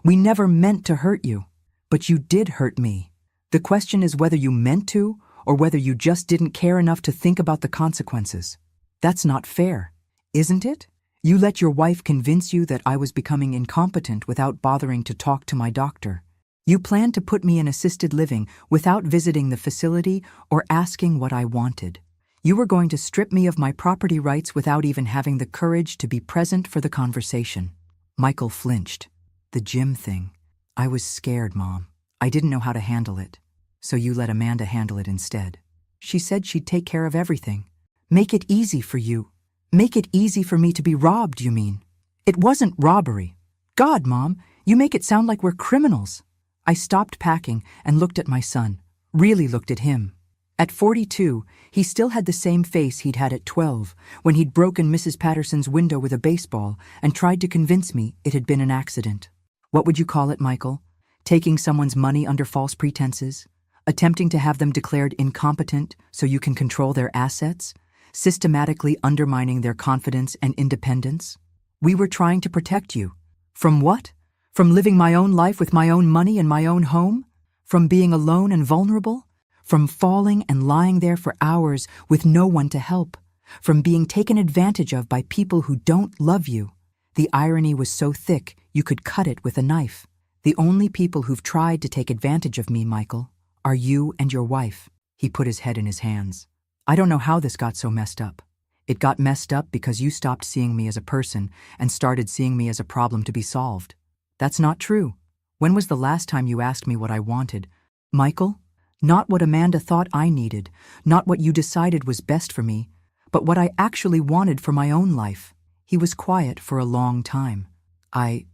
we never meant to hurt you. But you did hurt me. The question is whether you meant to, or whether you just didn't care enough to think about the consequences. That's not fair, isn't it? You let your wife convince you that I was becoming incompetent without bothering to talk to my doctor. You planned to put me in assisted living without visiting the facility or asking what I wanted. You were going to strip me of my property rights without even having the courage to be present for the conversation. Michael flinched. The gym thing. I was scared, Mom. I didn't know how to handle it. So you let Amanda handle it instead. She said she'd take care of everything. Make it easy for you. Make it easy for me to be robbed, you mean? It wasn't robbery. God, Mom, you make it sound like we're criminals. I stopped packing and looked at my son, really looked at him. At 42, he still had the same face he'd had at 12, when he'd broken Mrs. Patterson's window with a baseball and tried to convince me it had been an accident. What would you call it, Michael? Taking someone's money under false pretenses? Attempting to have them declared incompetent so you can control their assets? Systematically undermining their confidence and independence? We were trying to protect you. From what? From living my own life with my own money and my own home? From being alone and vulnerable? From falling and lying there for hours with no one to help? From being taken advantage of by people who don't love you? The irony was so thick you could cut it with a knife. The only people who've tried to take advantage of me, Michael, are you and your wife. He put his head in his hands. I don't know how this got so messed up. It got messed up because you stopped seeing me as a person and started seeing me as a problem to be solved. That's not true. When was the last time you asked me what I wanted? Michael, not what Amanda thought I needed, not what you decided was best for me, but what I actually wanted for my own life. He was quiet for a long time. I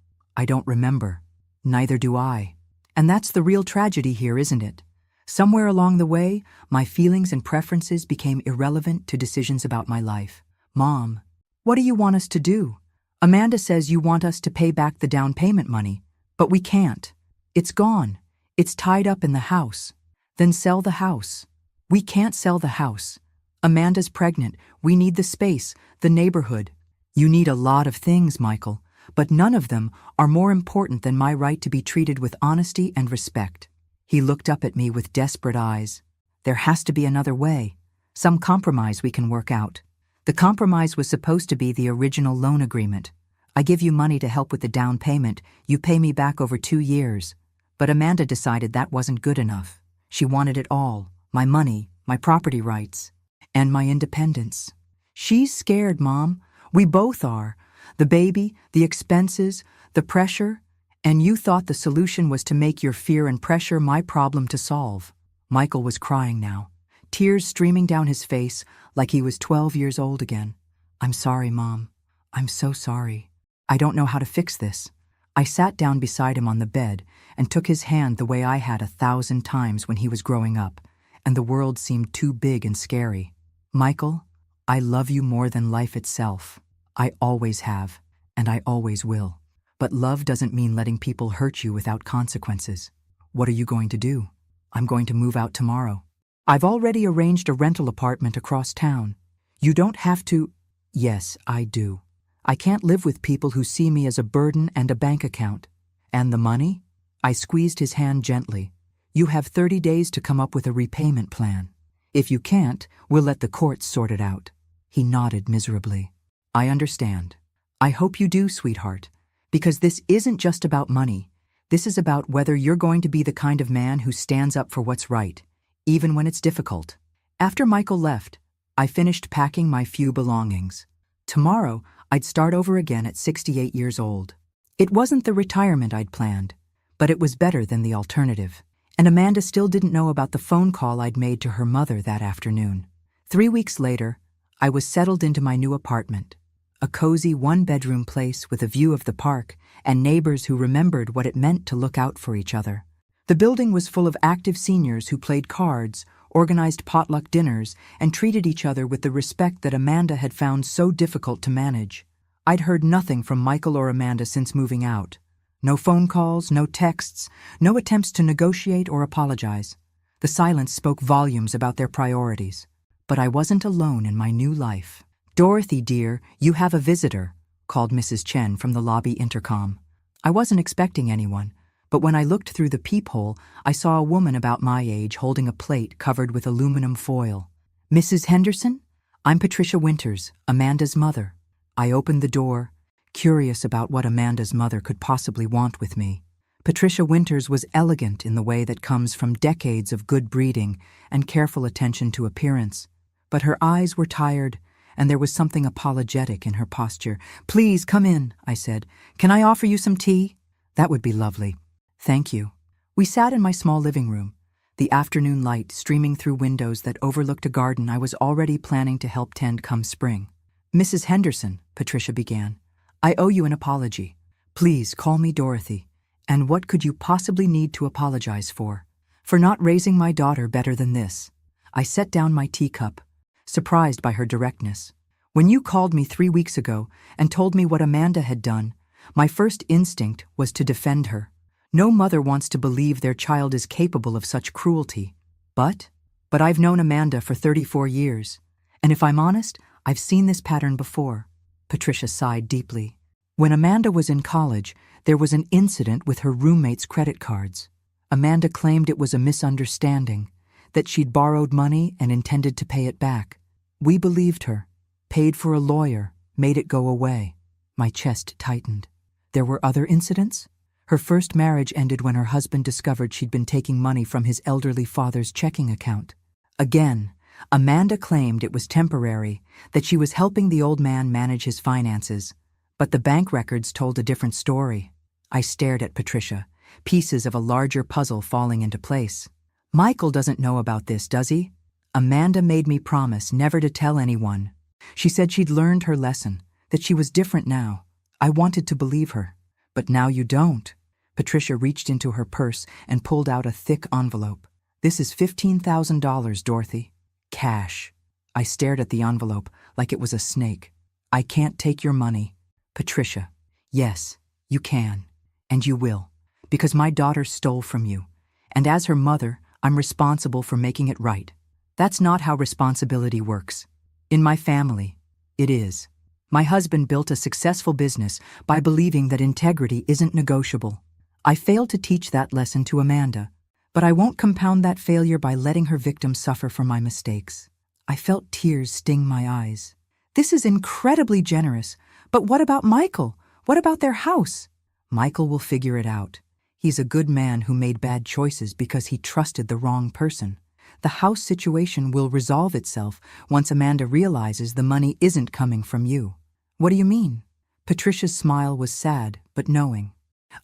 don't remember. Neither do I. And that's the real tragedy here, isn't it? Somewhere along the way, my feelings and preferences became irrelevant to decisions about my life. Mom, what do you want us to do? Amanda says you want us to pay back the down payment money, but we can't. It's gone. It's tied up in the house. Then sell the house. We can't sell the house. Amanda's pregnant. We need the space, the neighborhood. You need a lot of things, Michael, but none of them are more important than my right to be treated with honesty and respect." He looked up at me with desperate eyes. "There has to be another way, some compromise we can work out." The compromise was supposed to be the original loan agreement. I give you money to help with the down payment, you pay me back over 2 years. But Amanda decided that wasn't good enough. She wanted it all, my money, my property rights, and my independence. "She's scared, Mom. We both are. The baby, the expenses, the pressure, and you thought the solution was to make your fear and pressure my problem to solve." Michael was crying now, tears streaming down his face like he was 12 years old again. "I'm sorry, Mom. I'm so sorry. I don't know how to fix this." I sat down beside him on the bed and took his hand the way I had 1,000 times when he was growing up, and the world seemed too big and scary. "Michael, I love you more than life itself. I always have, and I always will. But love doesn't mean letting people hurt you without consequences. What are you going to do?" "I'm going to move out tomorrow. I've already arranged a rental apartment across town. You don't have to." "Yes, I do. I can't live with people who see me as a burden and a bank account." "And the money?" I squeezed his hand gently. "You have 30 days to come up with a repayment plan. If you can't, we'll let the courts sort it out." He nodded miserably. "I understand. I hope you do, sweetheart. Because this isn't just about money. This is about whether you're going to be the kind of man who stands up for what's right, even when it's difficult." After Michael left, I finished packing my few belongings. Tomorrow, I'd start over again at 68 years old. It wasn't the retirement I'd planned, but it was better than the alternative. And Amanda still didn't know about the phone call I'd made to her mother that afternoon. 3 weeks later, I was settled into my new apartment, a cozy one-bedroom place with a view of the park and neighbors who remembered what it meant to look out for each other. The building was full of active seniors who played cards, organized potluck dinners, and treated each other with the respect that Amanda had found so difficult to manage. I'd heard nothing from Michael or Amanda since moving out. No phone calls, no texts, no attempts to negotiate or apologize. The silence spoke volumes about their priorities. But I wasn't alone in my new life. "Dorothy, dear, you have a visitor," called Mrs. Chen from the lobby intercom. I wasn't expecting anyone, but when I looked through the peephole, I saw a woman about my age holding a plate covered with aluminum foil. "Mrs. Henderson? I'm Patricia Winters, Amanda's mother." I opened the door, curious about what Amanda's mother could possibly want with me. Patricia Winters was elegant in the way that comes from decades of good breeding and careful attention to appearance. But her eyes were tired, and there was something apologetic in her posture. "Please, come in," I said. "Can I offer you some tea?" "That would be lovely. Thank you." We sat in my small living room, the afternoon light streaming through windows that overlooked a garden I was already planning to help tend come spring. "Mrs. Henderson," Patricia began, "I owe you an apology. Please call me Dorothy. And what could you possibly need to apologize for? For not raising my daughter better than this." I set down my teacup, surprised by her directness. "When you called me 3 weeks ago and told me what Amanda had done, my first instinct was to defend her. No mother wants to believe their child is capable of such cruelty. But I've known Amanda for 34 years, and if I'm honest, I've seen this pattern before." Patricia sighed deeply. "When Amanda was in college, there was an incident with her roommate's credit cards. Amanda claimed it was a misunderstanding, that she'd borrowed money and intended to pay it back. We believed her, paid for a lawyer, made it go away." My chest tightened. There were other incidents? Her first marriage ended when her husband discovered she'd been taking money from his elderly father's checking account. Again, Amanda claimed it was temporary, that she was helping the old man manage his finances. But the bank records told a different story. I stared at Patricia, pieces of a larger puzzle falling into place. "Michael doesn't know about this, does he?" Amanda made me promise never to tell anyone. She said she'd learned her lesson, that she was different now. I wanted to believe her. "But now you don't." Patricia reached into her purse and pulled out a thick envelope. "This is $15,000, Dorothy. Cash." I stared at the envelope like it was a snake. "I can't take your money." "Patricia, yes, you can. And you will. Because my daughter stole from you. And as her mother, I'm responsible for making it right. That's not how responsibility works. In my family, it is." My husband built a successful business by believing that integrity isn't negotiable. I failed to teach that lesson to Amanda, but I won't compound that failure by letting her victim suffer for my mistakes. I felt tears sting my eyes. This is incredibly generous, but what about Michael? What about their house? Michael will figure it out. He's a good man who made bad choices because he trusted the wrong person. The house situation will resolve itself once Amanda realizes the money isn't coming from you. What do you mean? Patricia's smile was sad but knowing.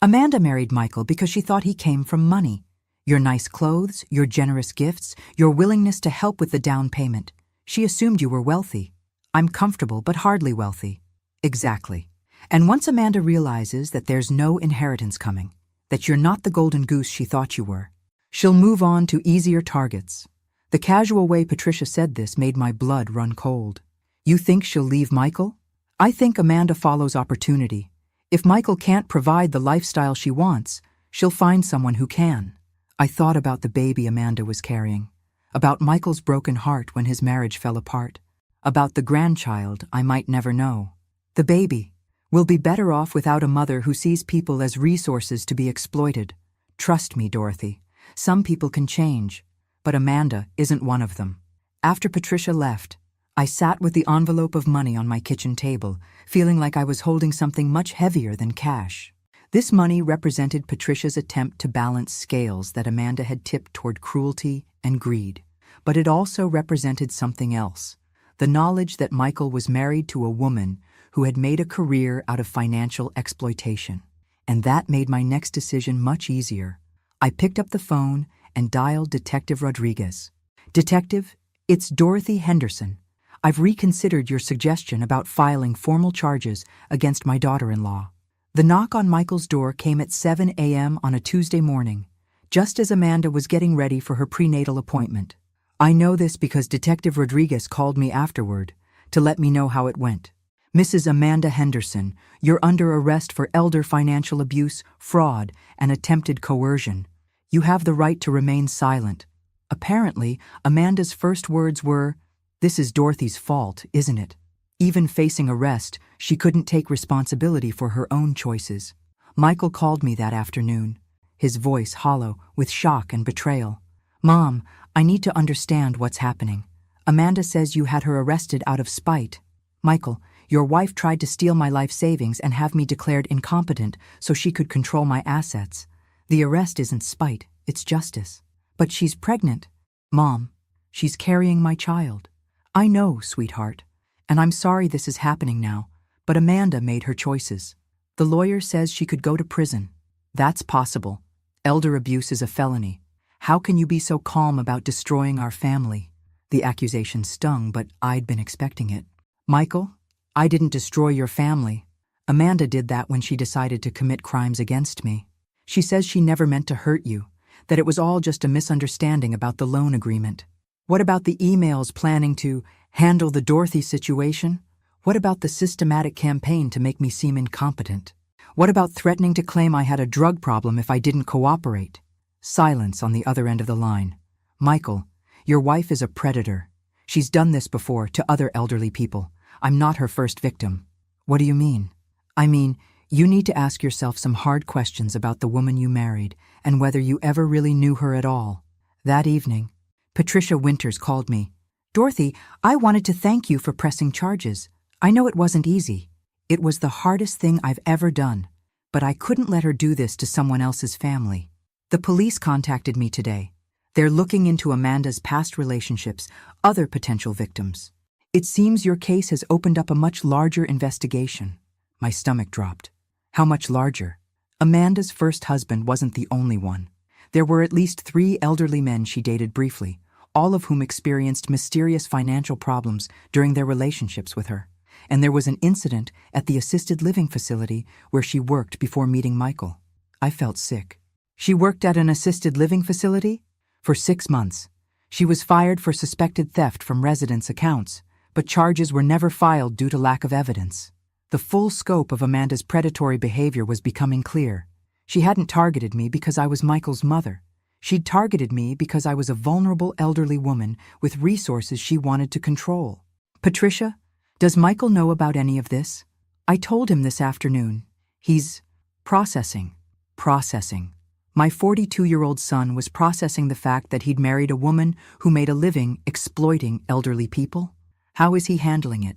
Amanda married Michael because she thought he came from money. Your nice clothes, your generous gifts, your willingness to help with the down payment. She assumed you were wealthy. I'm comfortable but hardly wealthy. Exactly. And once Amanda realizes that there's no inheritance coming, that you're not the golden goose she thought you were, she'll move on to easier targets. The casual way Patricia said this made my blood run cold. You think she'll leave Michael? I think Amanda follows opportunity. If Michael can't provide the lifestyle she wants, she'll find someone who can. I thought about the baby Amanda was carrying, about Michael's broken heart when his marriage fell apart, about the grandchild I might never know. The baby will be better off without a mother who sees people as resources to be exploited. Trust me, Dorothy, some people can change, but Amanda isn't one of them. After Patricia left, I sat with the envelope of money on my kitchen table, feeling like I was holding something much heavier than cash. This money represented Patricia's attempt to balance scales that Amanda had tipped toward cruelty and greed. But it also represented something else, the knowledge that Michael was married to a woman who had made a career out of financial exploitation. And that made my next decision much easier. I picked up the phone and dialed Detective Rodriguez. Detective, it's Dorothy Henderson. I've reconsidered your suggestion about filing formal charges against my daughter-in-law. The knock on Michael's door came at 7 a.m. on a Tuesday morning, just as Amanda was getting ready for her prenatal appointment. I know this because Detective Rodriguez called me afterward to let me know how it went. Mrs. Amanda Henderson, you're under arrest for elder financial abuse, fraud, and attempted coercion. You have the right to remain silent. Apparently, Amanda's first words were, "This is Dorothy's fault, isn't it?" Even facing arrest, she couldn't take responsibility for her own choices. Michael called me that afternoon, his voice hollow with shock and betrayal. "Mom, I need to understand what's happening. Amanda says you had her arrested out of spite. Michael, your wife tried to steal my life savings and have me declared incompetent so she could control my assets. The arrest isn't spite, it's justice. But she's pregnant. Mom, she's carrying my child. I know, sweetheart, and I'm sorry this is happening now, but Amanda made her choices. The lawyer says she could go to prison. That's possible. Elder abuse is a felony. How can you be so calm about destroying our family?" The accusation stung, but I'd been expecting it. "Michael, I didn't destroy your family. Amanda did that when she decided to commit crimes against me. She says she never meant to hurt you, that it was all just a misunderstanding about the loan agreement. What about the emails planning to handle the Dorothy situation? What about the systematic campaign to make me seem incompetent? What about threatening to claim I had a drug problem if I didn't cooperate?" Silence on the other end of the line. "Michael, your wife is a predator. She's done this before to other elderly people. I'm not her first victim." "What do you mean?" "I mean, you need to ask yourself some hard questions about the woman you married and whether you ever really knew her at all." That evening, Patricia Winters called me. "Dorothy, I wanted to thank you for pressing charges. I know it wasn't easy. It was the hardest thing I've ever done. But I couldn't let her do this to someone else's family. The police contacted me today. They're looking into Amanda's past relationships, other potential victims. It seems your case has opened up a much larger investigation." My stomach dropped. How much larger? Amanda's first husband wasn't the only one. There were at least 3 elderly men she dated briefly, all of whom experienced mysterious financial problems during their relationships with her. And there was an incident at the assisted living facility where she worked before meeting Michael. I felt sick. She worked at an assisted living facility? For 6 months. She was fired for suspected theft from residents' accounts, but charges were never filed due to lack of evidence. The full scope of Amanda's predatory behavior was becoming clear. She hadn't targeted me because I was Michael's mother. She'd targeted me because I was a vulnerable elderly woman with resources she wanted to control. "Patricia, Does Michael know about any of this? I told him this afternoon. He's processing. Processing. My 42-year-old son was processing the fact that he'd married a woman who made a living exploiting elderly people. How is he handling it?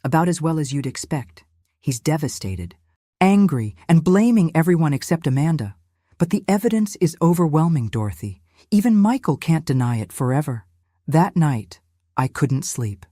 About as well as you'd expect. He's devastated, angry, and blaming everyone except Amanda. But the evidence is overwhelming, Dorothy. Even Michael can't deny it forever. That night, I couldn't sleep.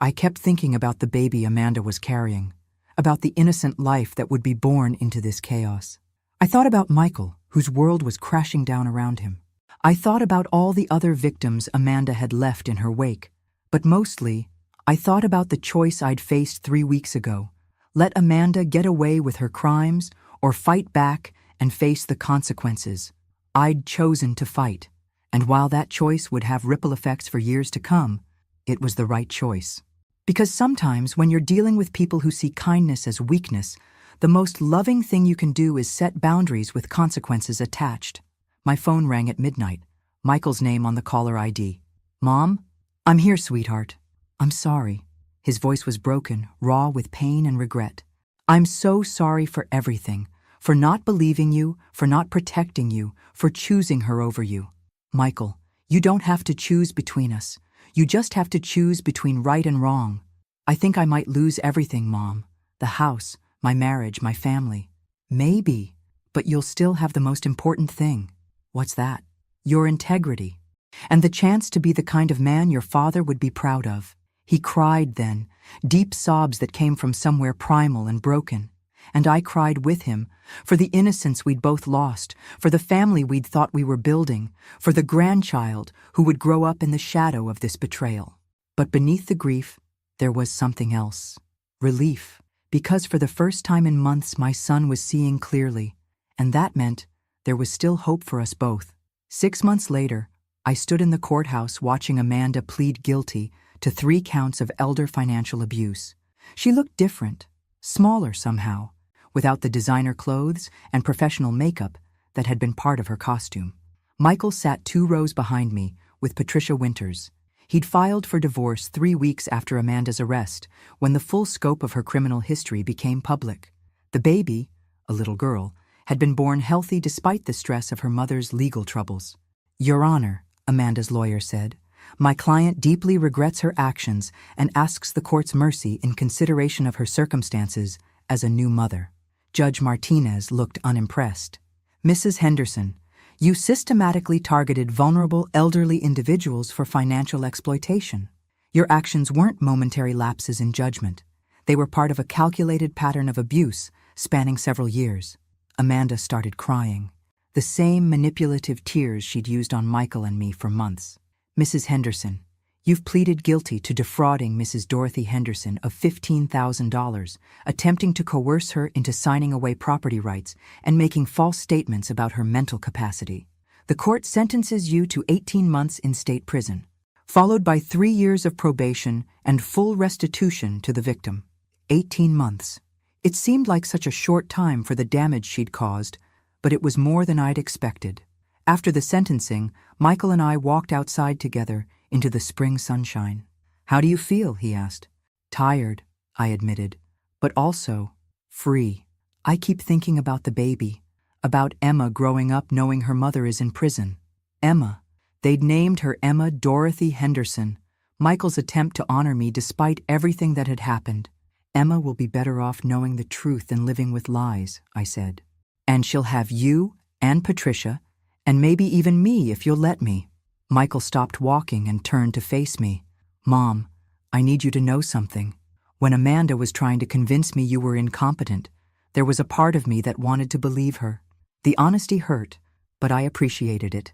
I kept thinking about the baby Amanda was carrying, about the innocent life that would be born into this chaos. I thought about Michael, whose world was crashing down around him. I thought about all the other victims Amanda had left in her wake. But mostly, I thought about the choice I'd faced 3 weeks ago. Let Amanda get away with her crimes or fight back and face the consequences. I'd chosen to fight. And while that choice would have ripple effects for years to come, it was the right choice. Because sometimes when you're dealing with people who see kindness as weakness, the most loving thing you can do is set boundaries with consequences attached. My phone rang at midnight. Michael's name on the caller ID. Mom? I'm here, sweetheart. I'm sorry. His voice was broken, raw with pain and regret. I'm so sorry for everything. For not believing you, for not protecting you, for choosing her over you. Michael, you don't have to choose between us. You just have to choose between right and wrong. I think I might lose everything, Mom. The house, my marriage, my family. Maybe, but you'll still have the most important thing. What's that? Your integrity. And the chance to be the kind of man your father would be proud of. He cried then, deep sobs that came from somewhere primal and broken. And I cried with him, for the innocence we'd both lost, for the family we'd thought we were building, for the grandchild who would grow up in the shadow of this betrayal. But beneath the grief, there was something else. Relief. Because for the first time in months my son was seeing clearly, and that meant there was still hope for us both. 6 months later, I stood in the courthouse watching Amanda plead guilty to 3 counts of elder financial abuse. She looked different, smaller somehow, without the designer clothes and professional makeup that had been part of her costume. Michael sat 2 rows behind me with Patricia Winters. He'd filed for divorce 3 weeks after Amanda's arrest, when the full scope of her criminal history became public. The baby, a little girl, had been born healthy despite the stress of her mother's legal troubles. Your Honor, Amanda's lawyer said, my client deeply regrets her actions and asks the court's mercy in consideration of her circumstances as a new mother. Judge Martinez looked unimpressed. Mrs. Henderson, you systematically targeted vulnerable elderly individuals for financial exploitation. Your actions weren't momentary lapses in judgment. They were part of a calculated pattern of abuse spanning several years. Amanda started crying, the same manipulative tears she'd used on Michael and me for months. Mrs. Henderson, you've pleaded guilty to defrauding Mrs. Dorothy Henderson of $15,000, attempting to coerce her into signing away property rights and making false statements about her mental capacity. The court sentences you to 18 months in state prison, followed by 3 years of probation and full restitution to the victim. 18 months. It seemed like such a short time for the damage she'd caused, but it was more than I'd expected. After the sentencing, Michael and I walked outside together into the spring sunshine. How do you feel? He asked. Tired, I admitted, but also free. I keep thinking about the baby, about Emma growing up knowing her mother is in prison. Emma. They'd named her Emma Dorothy Henderson. Michael's attempt to honor me despite everything that had happened. Emma will be better off knowing the truth than living with lies, I said. And she'll have you and Patricia, and maybe even me if you'll let me. Michael stopped walking and turned to face me. Mom, I need you to know something. When Amanda was trying to convince me you were incompetent, there was a part of me that wanted to believe her. The honesty hurt, but I appreciated it.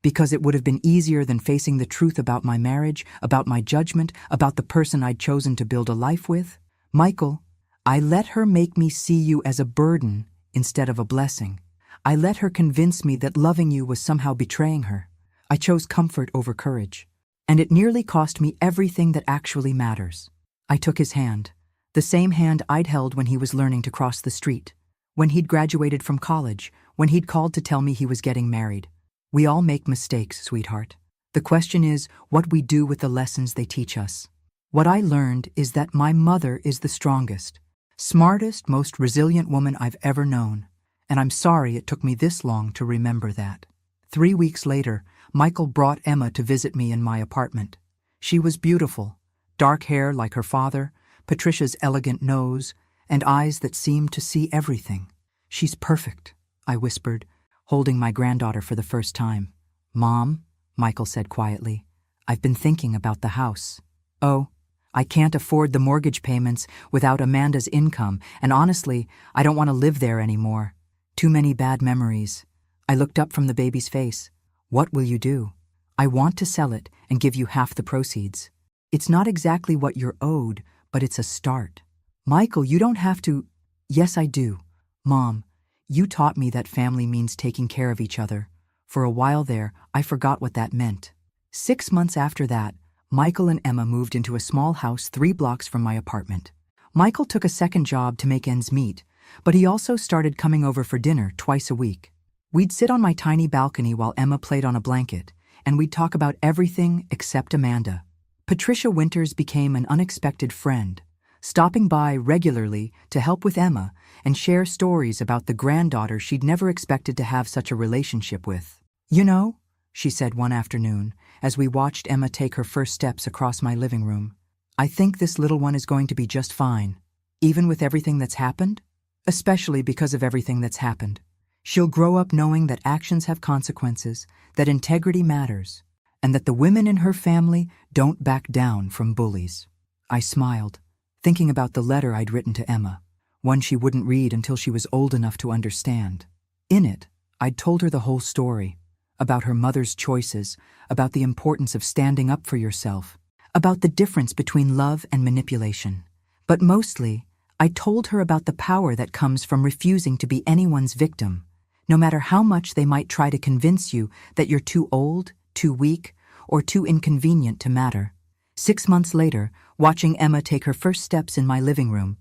Because it would have been easier than facing the truth about my marriage, about my judgment, about the person I'd chosen to build a life with. Michael, I let her make me see you as a burden instead of a blessing. I let her convince me that loving you was somehow betraying her. I chose comfort over courage. And it nearly cost me everything that actually matters. I took his hand, the same hand I'd held when he was learning to cross the street, when he'd graduated from college, when he'd called to tell me he was getting married. We all make mistakes, sweetheart. The question is what we do with the lessons they teach us. What I learned is that my mother is the strongest, smartest, most resilient woman I've ever known, and I'm sorry it took me this long to remember that. 3 weeks later, Michael brought Emma to visit me in my apartment. She was beautiful, dark hair like her father, Patricia's elegant nose, and eyes that seemed to see everything. "She's perfect," I whispered, holding my granddaughter for the first time. "Mom," Michael said quietly, "I've been thinking about the house. Oh, I can't afford the mortgage payments without Amanda's income, and honestly, I don't want to live there anymore. Too many bad memories." I looked up from the baby's face. "What will you do?" "I want to sell it and give you half the proceeds. It's not exactly what you're owed, but it's a start." "Michael, you don't have to—" "Yes, I do. Mom, you taught me that family means taking care of each other. For a while there, I forgot what that meant." 6 months after that, Michael and Emma moved into a small house 3 blocks from my apartment. Michael took a second job to make ends meet, but he also started coming over for dinner twice a week. We'd sit on my tiny balcony while Emma played on a blanket, and we'd talk about everything except Amanda. Patricia Winters became an unexpected friend, stopping by regularly to help with Emma and share stories about the granddaughter she'd never expected to have such a relationship with. "You know," she said one afternoon, as we watched Emma take her first steps across my living room, "I think this little one is going to be just fine, even with everything that's happened, especially because of everything that's happened. She'll grow up knowing that actions have consequences, that integrity matters, and that the women in her family don't back down from bullies." I smiled, thinking about the letter I'd written to Emma, one she wouldn't read until she was old enough to understand. In it, I'd told her the whole story, about her mother's choices, about the importance of standing up for yourself, about the difference between love and manipulation. But mostly, I told her about the power that comes from refusing to be anyone's victim, no matter how much they might try to convince you that you're too old, too weak, or too inconvenient to matter. 6 months later, watching Emma take her first steps in my living room,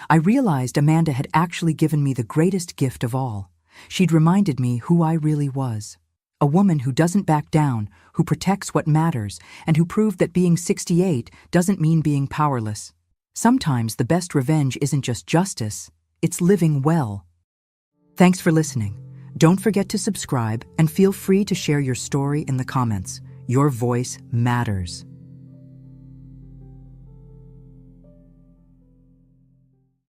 I realized Amanda had actually given me the greatest gift of all. She'd reminded me who I really was. A woman who doesn't back down, who protects what matters, and who proved that being 68 doesn't mean being powerless. Sometimes the best revenge isn't just justice, it's living well. Thanks for listening. Don't forget to subscribe and feel free to share your story in the comments. Your voice matters.